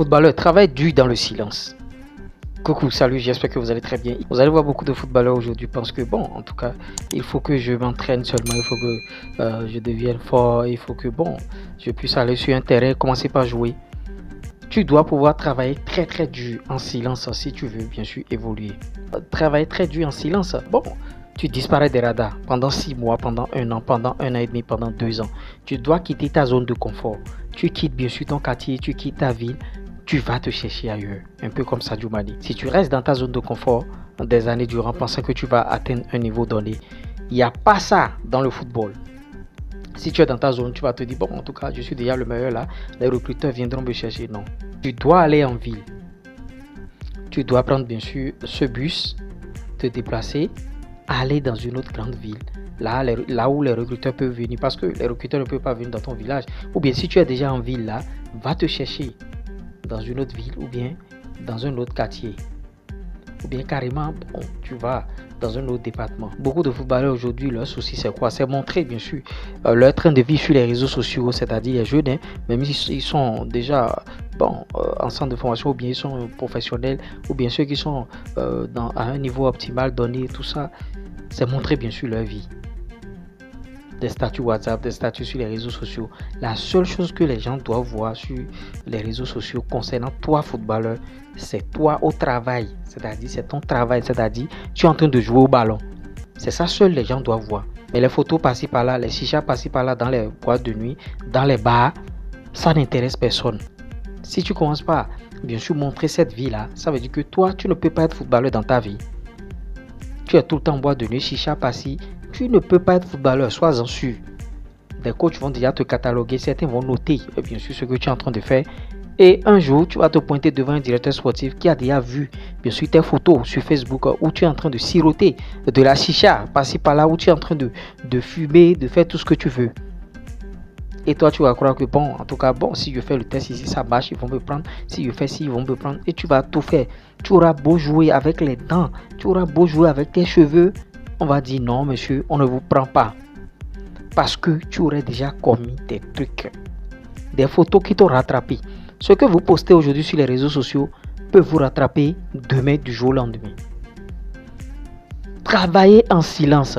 Footballeur, travaille dur dans le silence. Coucou, salut, j'espère que vous allez très bien. Vous allez voir beaucoup de footballeurs aujourd'hui parce que, bon, en tout cas, il faut que je m'entraîne seulement, il faut que je devienne fort, il faut que, bon, je puisse aller sur un terrain, commencer par jouer. Tu dois pouvoir travailler très très dur en silence si tu veux bien sûr évoluer. Travailler très dur en silence, bon, tu disparais des radars pendant 6 mois, pendant 1 an, pendant 1 an et demi, pendant 2 ans. Tu dois quitter ta zone de confort. Tu quittes bien sûr ton quartier, tu quittes ta ville, tu vas te chercher ailleurs. Un peu comme Sadio Mané. Si tu restes dans ta zone de confort des années durant pensant que tu vas atteindre un niveau donné, il n'y a pas ça dans le football. Si tu es dans ta zone, tu vas te dire, bon, en tout cas, je suis déjà le meilleur là, les recruteurs viendront me chercher. Non. Tu dois aller en ville. Tu dois prendre, bien sûr, ce bus, te déplacer, aller dans une autre grande ville. Là où les recruteurs peuvent venir, parce que les recruteurs ne peuvent pas venir dans ton village. Ou bien, si tu es déjà en ville là, va te chercher dans une autre ville ou bien dans un autre quartier. Ou bien carrément, bon, tu vas dans un autre département. Beaucoup de footballeurs aujourd'hui, leur souci c'est quoi? C'est montrer bien sûr leur train de vie sur les réseaux sociaux, c'est-à-dire les jeunes, même si ils sont déjà en centre de formation ou bien ils sont professionnels ou bien ceux qui sont à un niveau optimal donné, tout ça, c'est montrer bien sûr leur vie. Des statuts WhatsApp, des statuts sur les réseaux sociaux. La seule chose que les gens doivent voir sur les réseaux sociaux concernant toi, footballeur, c'est toi au travail. C'est-à-dire, c'est ton travail. C'est-à-dire, tu es en train de jouer au ballon. C'est ça seul les gens doivent voir. Mais les photos par-ci par-là, les chichas par-ci par-là dans les boîtes de nuit, dans les bars, ça n'intéresse personne. Si tu commences pas, bien sûr, montrer cette vie-là, ça veut dire que toi, tu ne peux pas être footballeur dans ta vie. Tu es tout le temps en boîte de nuit, chicha par-ci. Tu ne peux pas être footballeur, sois-en sûr. Des coachs vont déjà te cataloguer, certains vont noter bien sûr ce que tu es en train de faire. Et un jour, tu vas te pointer devant un directeur sportif qui a déjà vu bien sûr tes photos sur Facebook où tu es en train de siroter de la chicha, par-ci par-là, où tu es en train de fumer, de faire tout ce que tu veux. Et toi, tu vas croire que bon, en tout cas, bon, si je fais le test ici, ça marche, ils vont me prendre. Si je fais ci, ils vont me prendre. Et tu vas tout faire. Tu auras beau jouer avec les dents, tu auras beau jouer avec tes cheveux. On va dire non, monsieur, on ne vous prend pas. Parce que tu aurais déjà commis des trucs. Des photos qui t'ont rattrapé. Ce que vous postez aujourd'hui sur les réseaux sociaux peut vous rattraper demain du jour au lendemain. Travailler en silence.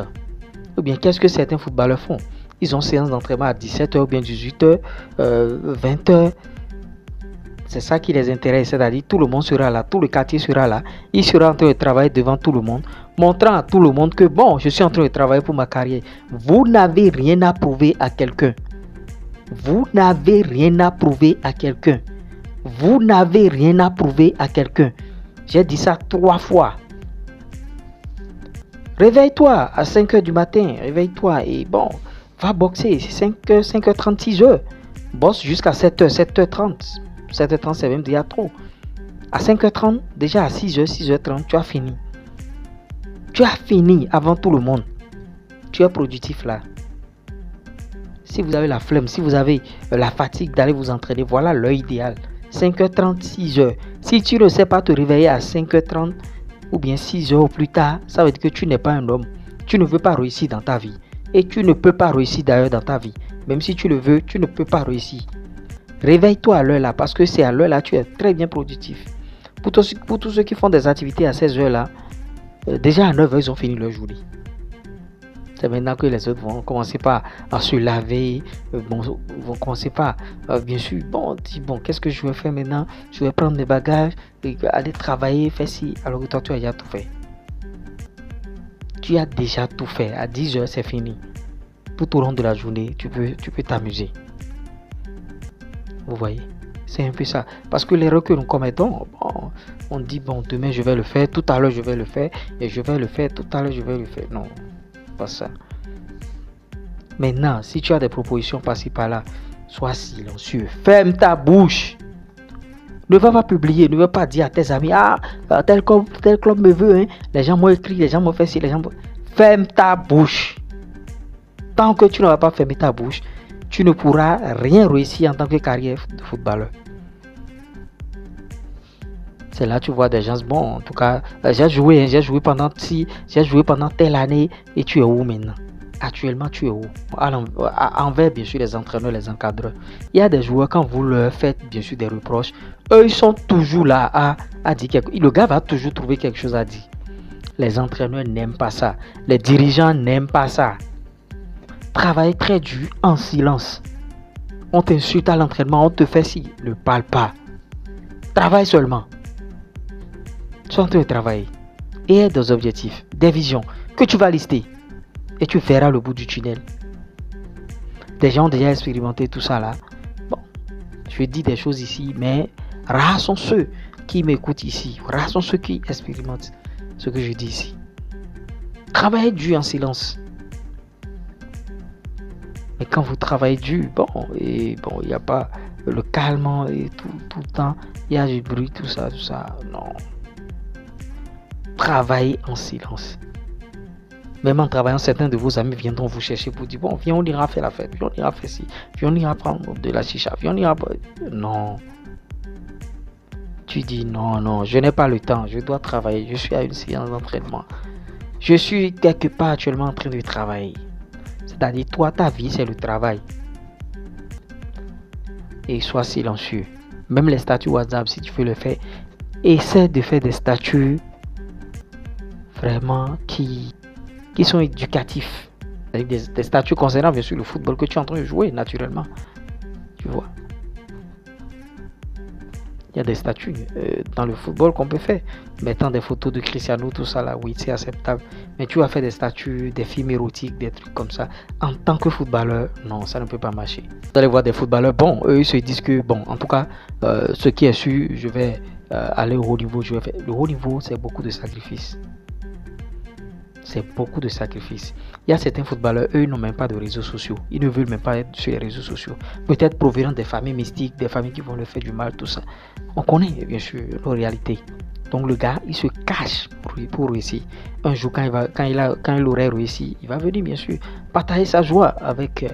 Ou bien, qu'est-ce que certains footballeurs font? Ils ont séance d'entraînement à 17h ou bien 18h, 20h. C'est ça qui les intéresse, c'est-à-dire tout le monde sera là, tout le quartier sera là. Il sera en train de travailler devant tout le monde, montrant à tout le monde que bon, je suis en train de travailler pour ma carrière. Vous n'avez rien à prouver à quelqu'un. Vous n'avez rien à prouver à quelqu'un. Vous n'avez rien à prouver à quelqu'un. J'ai dit ça 3 fois. Réveille-toi à 5h du matin, réveille-toi et bon, va boxer, c'est 5h, 5h30, 6h. Bosse jusqu'à 7h, 7h30. 7h30, c'est même déjà trop. À 5h30, déjà à 6h, 6h30, tu as fini. Tu as fini avant tout le monde. Tu es productif là. Si vous avez la flemme, si vous avez la fatigue d'aller vous entraîner, voilà l'heure idéale. 5h30, 6h. Si tu ne sais pas te réveiller à 5h30 ou bien 6h ou plus tard, ça veut dire que tu n'es pas un homme. Tu ne veux pas réussir dans ta vie. Et tu ne peux pas réussir d'ailleurs dans ta vie. Même si tu le veux, tu ne peux pas réussir. Réveille-toi à l'heure là, parce que c'est à l'heure là tu es très bien productif. Pour tous ceux qui font des activités à 16 heures là, déjà à 9 heures ils ont fini leur journée. C'est maintenant que les autres vont commencer par à se laver, vont commencer par, bien sûr, qu'est-ce que je vais faire maintenant? Je vais prendre mes bagages, aller travailler, faire ci, alors que toi tu as déjà tout fait. Tu as déjà tout fait, à 10 heures c'est fini. Tout au long de la journée, tu peux t'amuser. Vous voyez, c'est un peu ça. Parce que l'erreur que nous commettons, on dit demain je vais le faire, tout à l'heure je vais le faire, et je vais le faire, tout à l'heure je vais le faire. Non, pas ça. Maintenant, si tu as des propositions par-ci par-là, sois silencieux, ferme ta bouche. Ne va pas publier, ne va pas dire à tes amis, tel club me veut, hein. Les gens m'ont écrit, les gens m'ont fait ci, Ferme ta bouche. Tant que tu ne vas pas fermer ta bouche, tu ne pourras rien réussir en tant que carrière de footballeur. C'est là que tu vois des gens, en tout cas, j'ai joué pendant telle année et tu es où maintenant? actuellement, tu es où? Envers, bien sûr, les entraîneurs, les encadreurs. Il y a des joueurs, quand vous leur faites, bien sûr, des reproches, eux, ils sont toujours là à dire quelque chose. Le gars va toujours trouver quelque chose à dire. Les entraîneurs n'aiment pas ça. Les dirigeants n'aiment pas ça. Travaille très dur en silence. On t'insulte à l'entraînement, on te fait ci. Ne parle pas. Travaille seulement. Sois en train de travailler. Et aie des objectifs, des visions que tu vas lister. Et tu verras le bout du tunnel. Des gens ont déjà expérimenté tout ça là. Bon, je dis des choses ici, mais rares sont ceux qui m'écoutent ici. Rares sont ceux qui expérimentent ce que je dis ici. Travaillez dur en silence. Mais quand vous travaillez dur, il n'y a pas le calme et tout le temps, il y a du bruit, tout ça, non. Travaillez en silence. Même en travaillant, certains de vos amis viendront vous chercher pour dire, bon, viens, on ira faire la fête, viens, on ira faire ci, viens, on ira prendre de la chicha, viens, on ira... Non. Tu dis, non, je n'ai pas le temps, je dois travailler, je suis à une séance d'entraînement. Je suis quelque part actuellement en train de travailler. C'est-à-dire, toi, ta vie, c'est le travail. Et sois silencieux. Même les statuts WhatsApp, si tu veux le faire, essaie de faire des statuts vraiment qui sont éducatifs. Des statuts concernant bien sûr le football que tu es en train de jouer naturellement. Tu vois. Il y a des statuts dans le football qu'on peut faire. Mettant des photos de Cristiano, tout ça là, oui, c'est acceptable. Mais tu vas faire des statuts, des films érotiques, des trucs comme ça. En tant que footballeur, non, ça ne peut pas marcher. Vous allez voir des footballeurs, bon, eux, ils se disent que, bon, en tout cas, ce qui est sûr, je vais aller au haut niveau. Le haut niveau, c'est beaucoup de sacrifices. C'est beaucoup de sacrifices. Il y a certains footballeurs, eux, ils n'ont même pas de réseaux sociaux. Ils ne veulent même pas être sur les réseaux sociaux. Peut-être provenant des familles mystiques, des familles qui vont leur faire du mal, tout ça. On connaît, bien sûr, nos réalités. Donc le gars, il se cache pour réussir. Un jour, quand il aurait réussi, il va venir, bien sûr, partager sa joie avec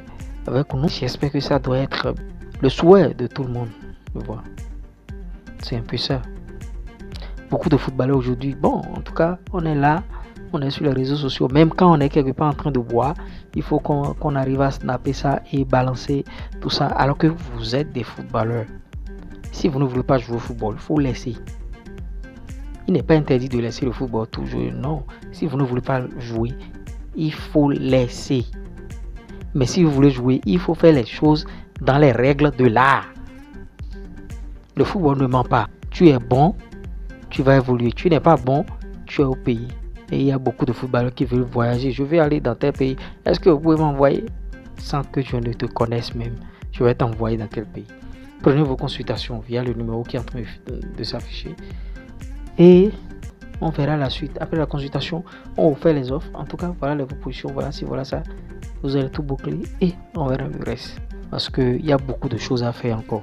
nous. J'espère que ça doit être le souhait de tout le monde. C'est un peu ça. Beaucoup de footballeurs aujourd'hui, bon, en tout cas, on est là. On est sur les réseaux sociaux. Même quand on est quelque part en train de boire, il faut qu'on arrive à snapper ça et balancer tout ça. Alors que vous êtes des footballeurs. Si vous ne voulez pas jouer au football, il faut laisser. Il n'est pas interdit de laisser le football toujours. Non. Si vous ne voulez pas jouer, il faut laisser. Mais si vous voulez jouer, il faut faire les choses dans les règles de l'art. Le football ne ment pas. Tu es bon, tu vas évoluer. Tu n'es pas bon, tu es au pays. Et il y a beaucoup de footballeurs qui veulent voyager. Je vais aller dans tel pays. Est-ce que vous pouvez m'envoyer sans que je ne te connaisse même? Je vais t'envoyer dans quel pays? Prenez vos consultations via le numéro qui est en train de s'afficher. Et on verra la suite. Après la consultation, on vous fait les offres. En tout cas, voilà les propositions. Voilà ci, voilà ça. Vous allez tout boucler et on verra le reste. Parce qu'il y a beaucoup de choses à faire encore.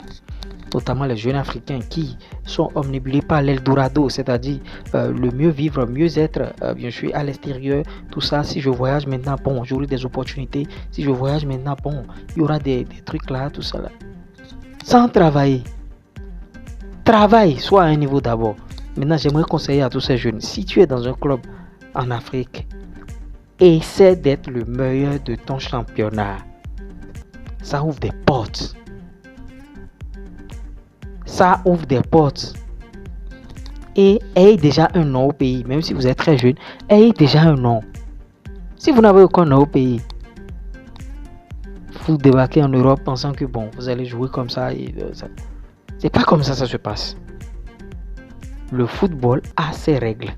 Notamment les jeunes africains qui sont omnibulés par l'Eldorado, c'est-à-dire le mieux vivre, mieux être, bien sûr, à l'extérieur, tout ça. Si je voyage maintenant, bon, j'aurai des opportunités. Si je voyage maintenant, bon, il y aura des trucs là, tout ça là. Sans travailler. Travaille, soit à un niveau d'abord. Maintenant, j'aimerais conseiller à tous ces jeunes, si tu es dans un club en Afrique, essaie d'être le meilleur de ton championnat. Ça ouvre des portes. Ça ouvre des portes. Et ayez déjà un nom au pays. Même si vous êtes très jeune, ayez déjà un nom. Si vous n'avez aucun nom au pays, vous débarquez en Europe pensant que bon, vous allez jouer comme ça. C'est pas comme ça se passe. Le football a ses règles.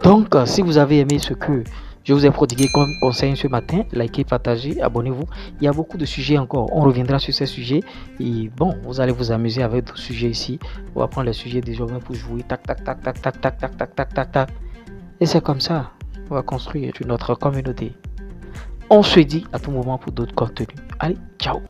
Donc, si vous avez aimé ce que je vous ai prodigué comme conseil ce matin, likez, partagez, abonnez-vous. Il y a beaucoup de sujets encore. On reviendra sur ces sujets. Et bon, vous allez vous amuser avec d'autres sujets ici. On va prendre les sujets des jeunes pour jouer. Tac, tac, tac, tac, tac, tac, tac, tac, tac, tac, tac. Et c'est comme ça. On va construire notre communauté. On se dit à tout moment pour d'autres contenus. Allez, ciao.